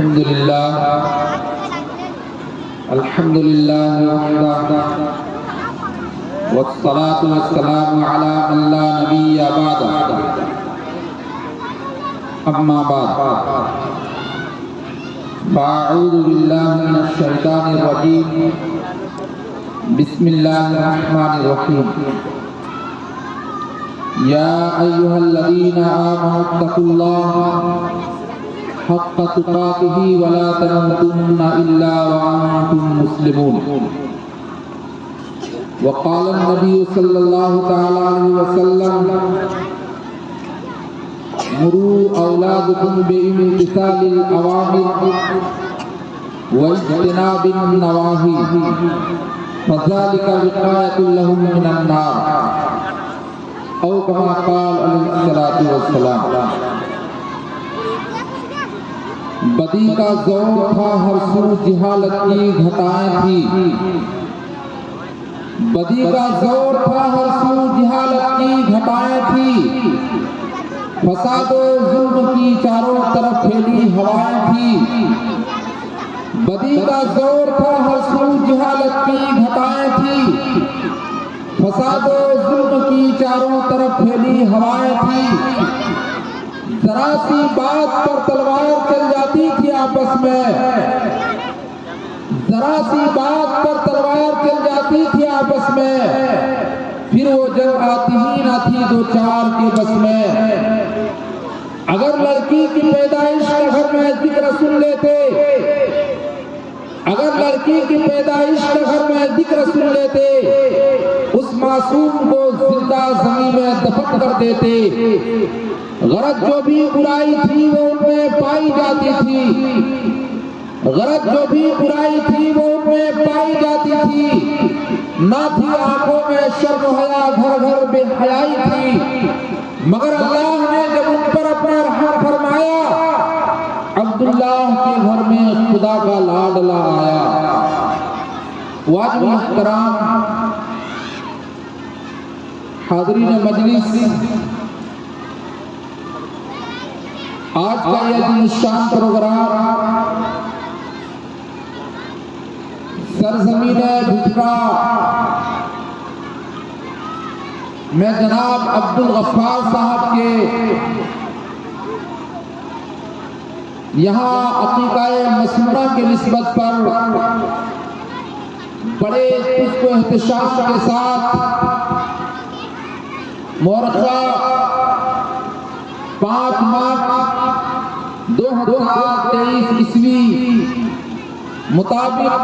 الحمد لله وحده والصلاة والسلام على من لا نبي بعده أما بعد فأعوذ بالله من الشيطان الرجيم بسم الله الرحمن الرحيم يا أيها الذين آمنوا اتقوا الله حق تقاته ولا تموتن إلا وأنتم مسلمون وقال النبي صلى الله تعالى عليه وسلم مروا أولادكم بامتثال الأوامر واجتناب النواهي فذلك وقاية لهم من النار او كما قال علیہ الصلوۃ والسلام۔ بدی کا زور تھا ہر سو جہالت کی گھٹائیں تھی، بدی کا زور تھا ہر سو جہالت کی گھٹائیں تھی، فساد و ظلم کی چاروں طرف پھیلی ہوائیں تھی، بدی کا زور تھا ہر سو جہالت کی گھٹائیں تھی، فساد و ظلم کی چاروں طرف پھیلی ہوائیں تھی، ذرا سی بات پر تلوار چل جاتی تھی آپس میں، ذرا سی بات پر تلوار چل جاتی تھی آپس میں، پھر وہ جنگ آتی ہی نہ تھی دو چار کے بس میں۔ اگر لڑکی کی پیدائش کا گھر میں ذکر سن لیتے، اگر لڑکی کی پیدائش کا گھر میں ذکر سن لیتے، اس معصوم کو زندہ زمین میں دفن کر دیتے، غرض جو بھی برائی تھی وہ ان میں پائی جاتی تھی، غرض جو بھی برائی تھی وہ ان میں پائی جاتی تھی، نہ تھی آنکھوں میں شرم و حیا، گھر گھر بے حیائی تھی، مگر اللہ نے جب ان پر اپنا رحم فرمایا، عبداللہ کے گھر میں خدا کا لاڈلا آیا۔ واجب محترام حاضرین مجلس، آج کا یہ عظیم الشان پروگرام سرزمین بھٹرا میں جناب عبدالغفار صاحب کے یہاں عقیقہ مسمونہ کی نسبت پر بڑے عشق و احتشام کے ساتھ مورخہ 5 مارچ 2023 عیسوی مطابق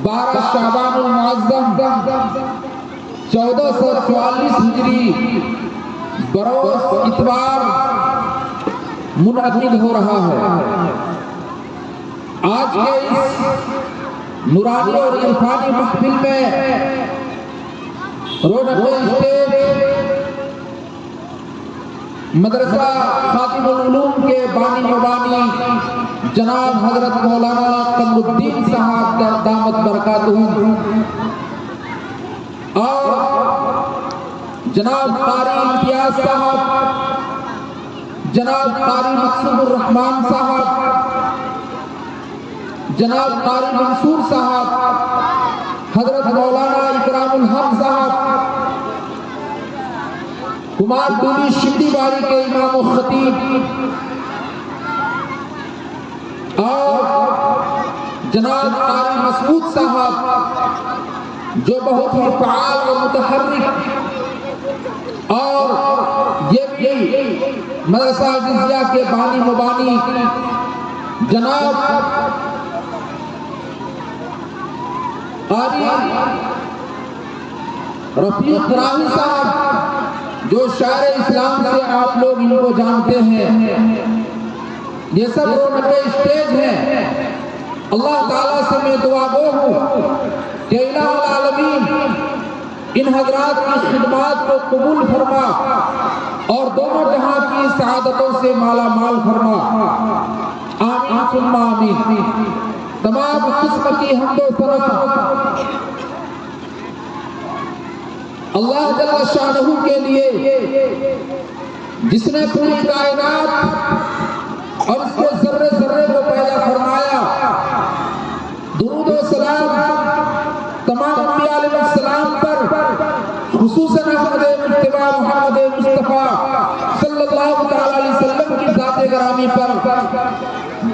12 شعبان المعظم 1444 ہجری بروز اتوار منعقد ہو رہا ہے۔ آج کے اس نورانی اور عرفانی محفل میں رونق اسٹیج مدرسہ خاتم العلوم کے بانی مبانی جناب حضرت مولانا قمر الدین صاحب دامت برکاتہم اور جناب قاری امتیاز صاحب، جناب قاری مقصود الرحمان صاحب، جناب قاری منصور صاحب، حضرت مولانا اکرام الحق صاحب، کمار ڈولی شنڈی باری کے امام و خطیب، اور جناب قاری مسعود صاحب جو بہت ہی فعال و متحرک، اور یہ بھی مدرسہ جزیہ کے بانی مبانی جناب قاری رفیق راہی صاحب جو شاعر اسلام سے آپ لوگ ان کو جانتے ہیں۔ یہ سب رونق اسٹیج ہیں۔ اللہ تعالیٰ سے میں دعا گو ہوں کہ الہ العالمین ان حضرات کی خدمات کو قبول فرما اور دونوں جہاں کی سعادتوں سے مالا مال فرما، آمین ثم آمین۔ تمام قسم کی حمد و ثنا اللہ جل شانہ کے لیے جس نے پوری کائنات اور اس کے ذرے گرامی پر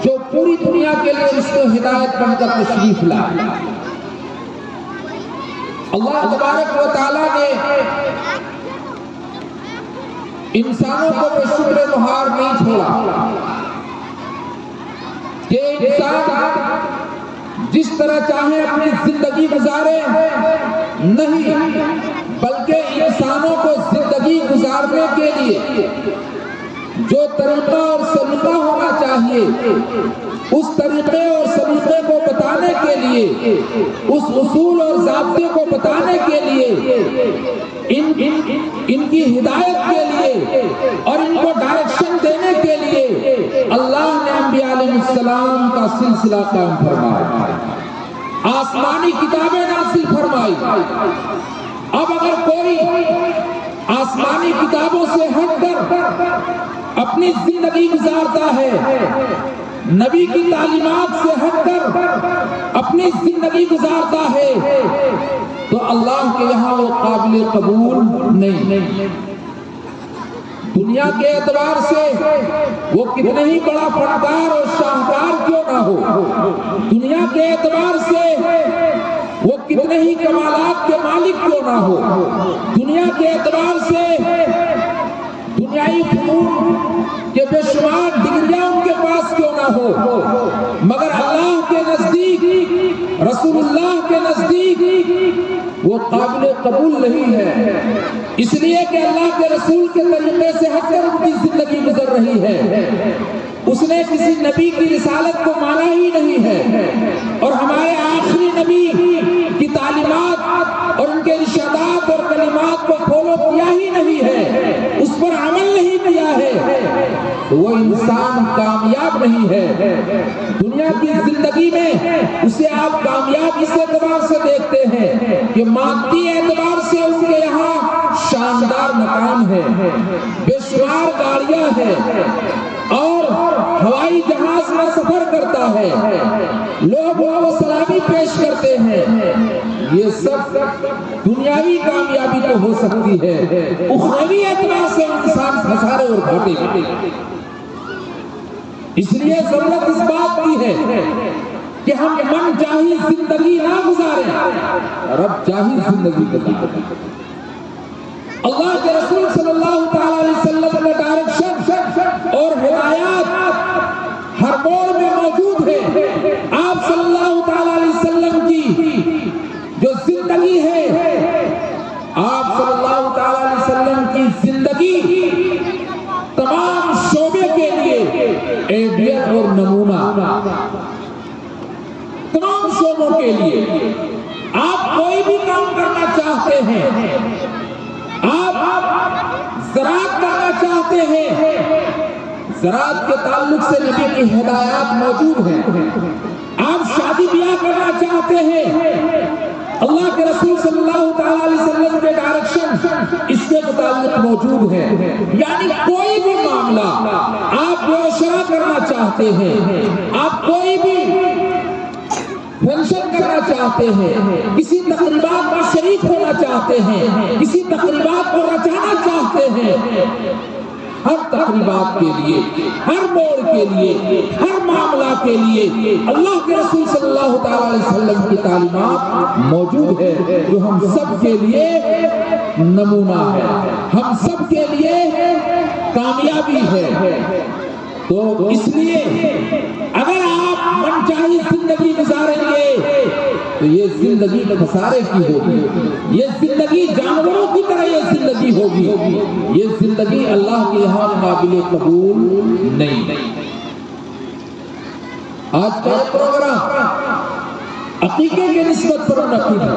جو پوری دنیا کے لیے رشت و ہدایت بن کر تشریف لائے۔ اللہ تبارک و تعالیٰ نے انسانوں کو بے شکر مہار نہیں چھوڑا کہ انسان جس طرح چاہے اپنی زندگی گزارے، نہیں، بلکہ انسانوں کو زندگی گزارنے کے لیے جو طریقہ اور سلیقہ ہونا چاہیے، اس طریقے اور سلیقے کو بتانے کے لیے، اس اصول اور ضابطے کو بتانے کے لیے، ان کی ہدایت کے لیے اور ان کو ڈائریکشن دینے کے لیے اللہ نے انبیاء علیہ السلام کا سلسلہ قائم فرمایا، آسمانی کتابیں نازل فرمائی۔ اب اگر کوئی آسمانی کتابوں سے ہٹ کر اپنی زندگی گزارتا ہے، نبی کی تعلیمات سے ہٹ کر اپنی زندگی گزارتا ہے، تو اللہ کے یہاں وہ قابل قبول نہیں۔ دنیا کے اعتبار سے وہ کتنے ہی بڑا فنکار اور شاہکار کیوں نہ ہو، دنیا کے اعتبار سے وہ کتنے ہی کمالات کے مالک کیوں نہ ہو، دنیا کے اعتبار سے دنیائی فنون کے بے شمار ڈگریاں ان کے پاس کیوں نہ ہو، مگر اللہ کے نزدیک، رسول اللہ کے نزدیک وہ قابل قبول نہیں ہے، اس لیے کہ اللہ کے رسول کے طریقے سے ہٹ کر ان کی زندگی گزر رہی ہے۔ اس نے کسی نبی کی رسالت کو مانا ہی نہیں ہے، اور ہمارے آخری نبی کی تعلیمات اور ان کے ارشادات اور کلمات کو فالو کیا ہی نہیں ہے، اس پر عمل نہیں کیا ہے، تو وہ انسان کامیاب نہیں ہے۔ دنیا کی زندگی میں اسے آپ کامیاب اس اعتبار سے دیکھتے ہیں کہ مادی اعتبار سے ان کے یہاں شاندار مکان ہے، بے شمار گاڑیاں ہیں، اور ہوائی جہاز میں سفر کرتا ہے، لوگ وہ سلامی پیش کرتے ہیں۔ یہ سب دنیاوی کامیابی تو ہو سکتی ہے، اخروی اعتبار سے انسان خسارے اور گھاٹے میں۔ اس لیے ضرورت اس بات کی ہے کہ ہم من چاہی زندگی نہ گزاریں، رب چاہی زندگی گزاریں۔ اللہ کے رسول صلی اللہ تعالی علیہ وسلم کا ڈائریکشن اور ہدایات ہر موڑ میں موجود ہے۔ آپ صلی اللہ تعالی علیہ وسلم کی جو زندگی ہے، آپ صلی اللہ تعالی علیہ وسلم کی زندگی تمام شعبے کے لیے ایڈیل اور نمونہ، تمام شعبوں کے لیے۔ آپ کوئی بھی کام کرنا چاہتے ہیں، آپ زراعت کرنا چاہتے ہیں، زراعت کے تعلق سے نبی کی ہدایات موجود ہیں۔ آپ شادی بیاہ کرنا چاہتے ہیں، اللہ کے رسول صلی اللہ تعالی علیہ وسلم کے ڈائریکشن اس کے متعلق موجود ہے۔ یعنی کوئی بھی معاملہ آپ معاشرہ کرنا چاہتے ہیں، آپ کوئی بھی فنکشن کرنا چاہتے ہیں، کسی تقریبات میں شریک ہونا چاہتے ہیں، کسی تقریبات کو رچانا چاہتے ہیں، ہر تقریبات کے لیے، ہر موڑ کے لیے، ہر معاملہ کے لیے اللہ کے رسول صلی اللہ تعالی علیہ وسلم کی تعلیمات موجود ہے، جو ہم سب کے لیے نمونہ ہے، ہم سب کے لیے کامیابی ہے۔ تو اس لیے اگر آپ من چاہی زندگی گزاریں گے تو یہ زندگی خسارے کی ہوگی، یہ زندگی جانوروں کی طرح یہ زندگی ہوگی، یہ زندگی اللہ کے یہاں قابل قبول نہیں۔ آج کا پروگرام عقیقے کے نسبت پر منعقد ہے۔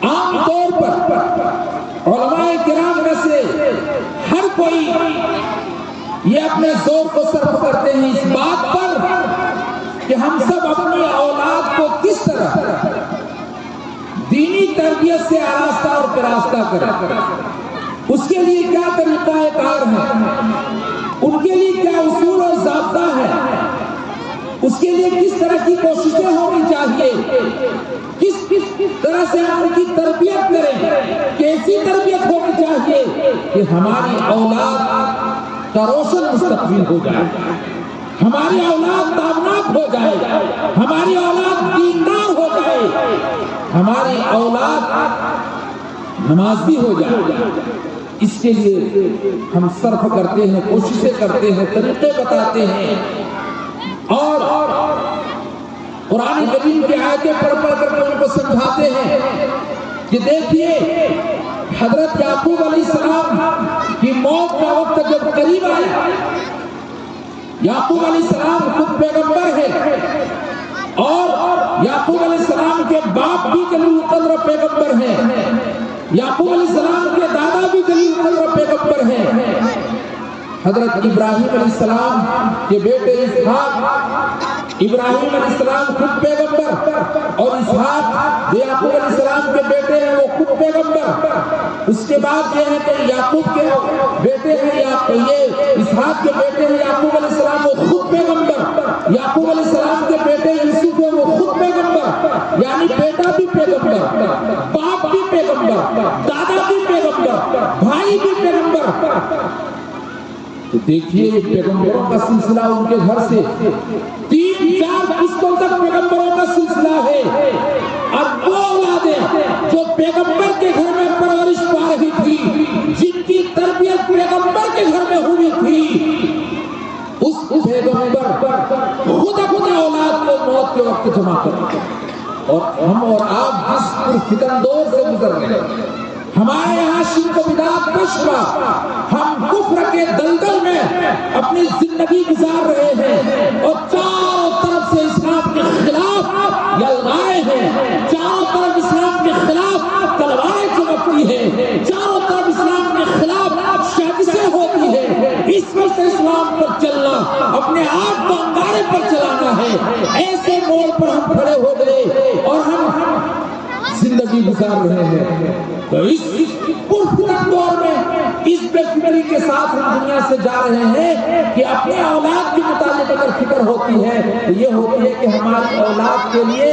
عام طور پر علماء کرام میں سے ہر کوئی یہ اپنے زور کو صرف کرتے ہیں اس بات پر کہ ہم سب اپنی اولاد کو کس طرح دینی تربیت سے آراستہ اور پیراستہ کریں، اس کے لیے کیا طریقہ کار ہے، ان کے لیے کیا اصول اور ضابطہ ہے، اس کے لیے کس طرح کی کوششیں ہونی چاہیے، کس طرح سے ہم ان کی تربیت کریں، کیسی تربیت ہونی چاہیے کہ ہماری اولاد کا روشن مستقبل ہو جائے، ہماری اولاد تابناک ہو جائے، ہماری اولاد دیندار ہو جائے، ہماری اولاد نمازی ہو جائے۔ اس کے لیے ہم صرف کرتے ہیں، کوششیں کرتے ہیں، طریقے بتاتے ہیں، اور قرآن کریم کی آیتیں پڑھ پڑھ کر کے ان کو سمجھاتے ہیں کہ دیکھیے حضرت یعقوب علیہ السلام کی موت کا وقت جب قریب آیا، یعقوب علیہ السلام خود پیغمبر ہے اور یعقوب علیہ السلام کے باپ بھی جلیل القدر پیغمبر ہیں، یعقوب علیہ السلام کے دادا بھی جلیل القدر پیغمبر ہیں، حضرت ابراہیم علیہ السلام کے بیٹے اسحاق، ابراہیم علیہ السلام خود پیغمبر اور اسحاق جو یعقوب علیہ السلام کے بیٹے ہیں وہ خود پیغمبر۔ اس کے بعد یہ ہے کہ یعقوب کے بیٹے ہیں، یہ اسحاق کے بیٹے ہیں یعقوب علیہ السلام، وہ خود پیغمبر، یعقوب علیہ السلام کے بیٹے یوسف ہیں وہ خود پیغمبر، یعنی بیٹا بھی پیغمبر، باپ بھی پیغمبر، دادا بھی پیغمبر، بھائی بھی پیغمبر۔ تو دیکھیے یہ پیغمبروں کا سلسلہ ان کے گھر سے 3-4 قسطوں تک پیغمبروں کا سلسلہ ہے، اور وہ اولادیں جو پیغمبر کے گھر میں پرورش پا رہی تھی، جن کی تربیت پیغمبر کے گھر میں ہوئی تھی، اس پیغمبر خود اپنے اولاد کو موت کے وقت جمع کرتے ہیں۔ اور ہم اور آپ جس پرفتن دور سے گزر رہے ہیں، ہمارے یہاں شرک و بدعت کا شبہ، ہم کفر کے دلدل میں اپنی زندگی گزار رہے ہیں اور چاروں طرف سے اسلام کے خلاف یلغائے ہیں، چاروں طرف اسلام کے خلاف تلواریں چمکتی ہیں، چاروں طرف اسلام کے خلاف سازشیں ہوتی ہیں۔ اس وقت اسلام پر چلنا اپنے آپ کو انگارے پر چلانا ہے۔ ایسے موڑ پر ہم کھڑے ہو گئے اور ہم زندگی گزار رہے ہیں۔ تو اس پرفتن دور میں اس بے فکری کے ساتھ ہم دنیا سے جا رہے ہیں کہ اپنے اولاد کے متعلق اگر فکر ہوتی ہے تو یہ ہوتی ہے کہ ہماری اولاد کے لیے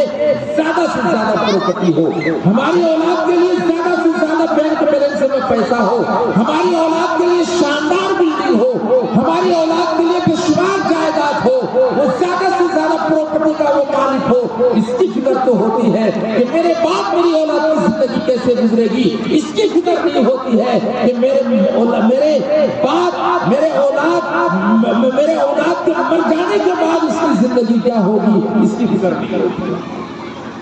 زیادہ سے زیادہ پراپرٹی ہو، ہماری اولاد کے لیے زیادہ سے زیادہ بینک بیلنس میں پیسہ ہو، ہماری اولاد کے لیے شاندار بلڈنگ ہو، ہماری اولاد کے لیے بے شمار جائیداد ہو، وہ زیادہ سے زیادہ پراپرٹی کا وہ مالک ہو۔ اس کی فکر تو ہوتی ہے کہ میرے باپ میری اولاد کی زندگی کیسے گزرے گی، اس کی فکر نہیں ہوتی ہے کہ میرے باپ میرے اولاد کے مر جانے کے بعد اس کی زندگی کیا ہوگی، اس کی فکر نہیں ہوتی ہے۔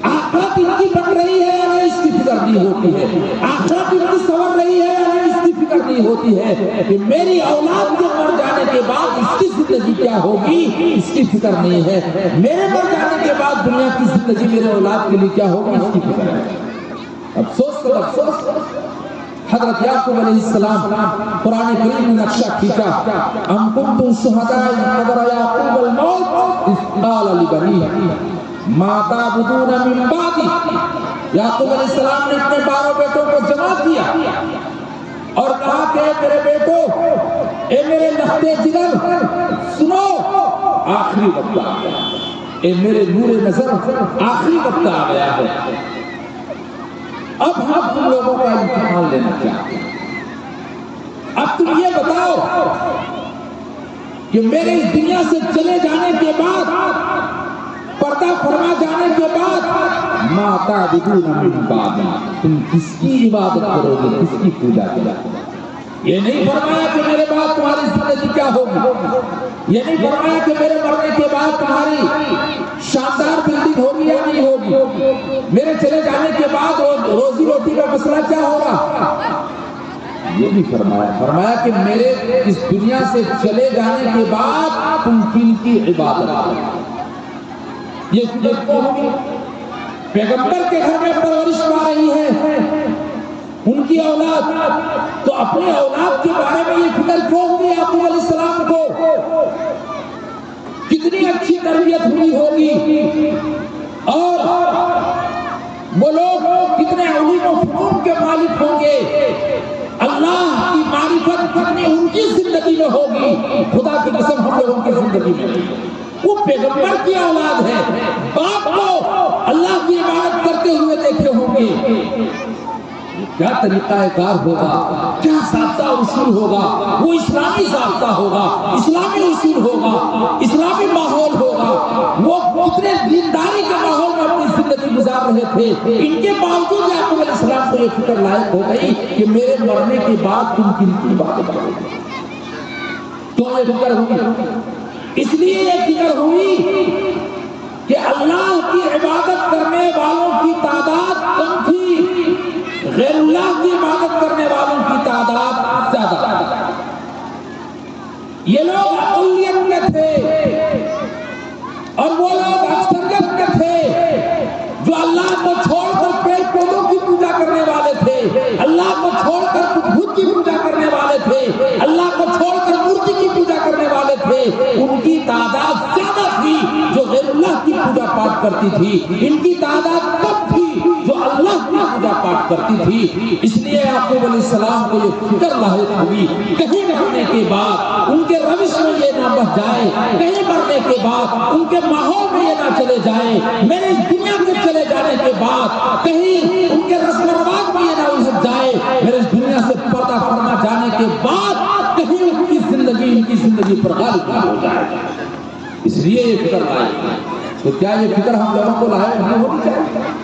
آخرت ان کی بن رہی ہے یا نہیں، اس کی فکر نہیں ہوتی ہے۔ آخرت ان کی سنور رہی ہے یا نہیں، اس کی فکر نہیں ہوتی ہے کہ میری اولاد کے مر جانے کے بعد اس کی زندگی کیا ہوگی، اس کی فکر نہیں ہے۔ میرے مر جانے کے بعد دنیا کی زندگی میرے اولاد کے لیے کیا ہوگی، اس کی فکر ہے۔ افسوس حضرت یعقوب علیہ السلام قرآن کریم نے نقشہ کھینچا، ام کنتم شہداء اذ حضر یعقوب الموت اذ قال لبنیہ ما تعبدون من بعدی۔ یعقوب علیہ السلام نے اپنے 12 بیٹوں کو جمع کیا اور کہا کہ میرے بیٹو، اے میرے لختے جگر، سنو، آخری وقت آ گیا، اے میرے نور نظر، آخری وقت آ گیا ہے۔ اب ہم تم لوگوں کا امتحان لینا چاہتے ہیں۔ اب تم یہ بتاؤ کہ میرے اس دنیا سے چلے جانے کے بعد، پردہ فرما جانے کے بعد، ما تعبدون من بعدی، تم کس کی عبادت کرو گے، کس کی پوجا کرو گے؟ یہ نہیں فرمایا کہ میرے بعد تمہاری زندگی کیا ہوگی، یہ نہیں فرمایا کہ میرے مرنے کے بعد تمہاری شاندار بلڈنگ ہوگی یا نہیں ہوگی، میرے چلے جانے کے بعد روزی روٹی کا مسئلہ کیا ہوگا، یہ بھی فرمایا کہ میرے اس دنیا سے چلے جانے کے بعد تم کن کی عبادت کرو۔ یہ فکر کیوں ہوگی؟ پیغمبر کے گھر میں پرورش پا رہی ہے ان کی اولاد، تو اپنے اولاد کے بارے میں یہ فکر کیوں ہوگی؟ یعقوب علیہ السلام کو کتنی اچھی تربیت ہوئی ہوگی اور وہ لوگ کتنے علم و فنون کے مالک ہوں گے، اللہ کی معرفت کتنی ان کی زندگی میں ہوگی، خدا کی قسم ہم لوگوں کی زندگی میں۔ وہ پیغمبر کی اولاد ہے، باپ کو اللہ کی عبادت کرتے ہوئے دیکھے ہوں گے، کیا طریقہ کار ہوگا، کیا ضابطہ اصول ہوگا، وہ اسلامی ضابطہ ہوگا، اسلامی اصول ہوگا، اسلامی ماحول ہوگا. وہ کتنے دینداری کے ماحول میں اپنی زندگی گزار رہے تھے، ان کے باوجود یعقوب علیہ السلام کو یہ فکر لاحق ہو گئی کہ میرے مرنے کے بعد تم کن کی بات کرو گے. تو یہ فکر ہوئی، اس لیے یہ فکر ہوئی کہ اللہ کی عبادت کرنے والوں کی تعداد کم تھی، غیر اللہ کی عبادت کرنے والوں کی تعداد زیادہ. یہ لوگ اقلیت میں تھے اور وہ لوگ اکثریت میں تھے جو اللہ کو چھوڑ کر پیڑ پودوں کی پوجا کرنے والے تھے، اللہ کو چھوڑ کر بت کی پوجا کرنے والے تھے، اللہ کو چھوڑ کر مورتی کی پوجا کرنے والے تھے. ان کی تعداد زیادہ تھی جو غیر اللہ کی پوجا پاٹ کرتی تھی، ان کی تعداد کم تھی جو اللہ کی پوجا پاٹ کرتی تھی. اس لیے یعقوب علیہ السلام کو یہ فکر لاحق ہوئی کہیں مرنے کے بعد ان کے روش میں یہ نہ بہ جائے، کہیں مرنے کے بعد ان کے ماحول میں یہ نہ چلے جائے، میرے اس دنیا کے چلے جانے کے بعد کہیں ان کے رسم و رواج میں یہ نہ الجھ جائے، میرے اس دنیا سے پردہ فرما جانے کے بعد کہیں ان کی زندگی پر غالب نہ ہو جائے. اس لیے یہ فکر لائے. تو کیا یہ فکر ہم لوگوں کو لاحق نہیں ہونی چاہیے؟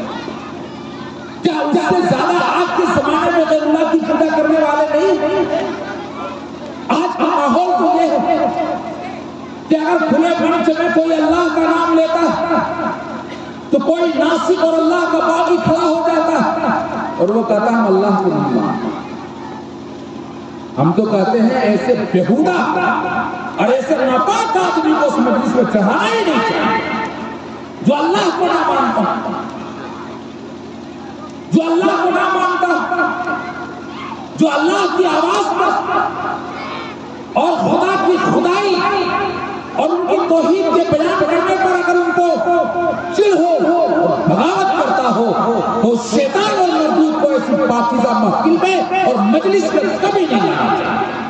کیا اس سے زیادہ آج کے زمانے میں غیر اللہ کی پوجا کرنے والے نہیں؟ آج کا ماحول تو یہ ہے کہ اگر کھلے منچ میں کوئی اللہ کا نام لیتا تو کوئی ناسک اور اللہ کا باغی کھڑا ہو جاتا اور وہ کہتا ہم اللہ کو نہیں مانتے. ہم تو کہتے ہیں ایسے بےہودہ اور ایسے ناپاک آدمی کو اس مجلس میں چڑھانا ہی نہیں چاہیے جو اللہ کو نہ مانتا، جو اللہ کو نہ مانتا، جو اللہ کی آواز پر اور خدا کی خدائی اور ان کی توحید کے بیان کرنے پر اگر ان کو چڑ ہو، بغاوت کرتا ہو تو شیطان اور مردود کو ایسی پاکیزہ محفل میں اور مجلس میں کبھی نہیں آنا چاہیے.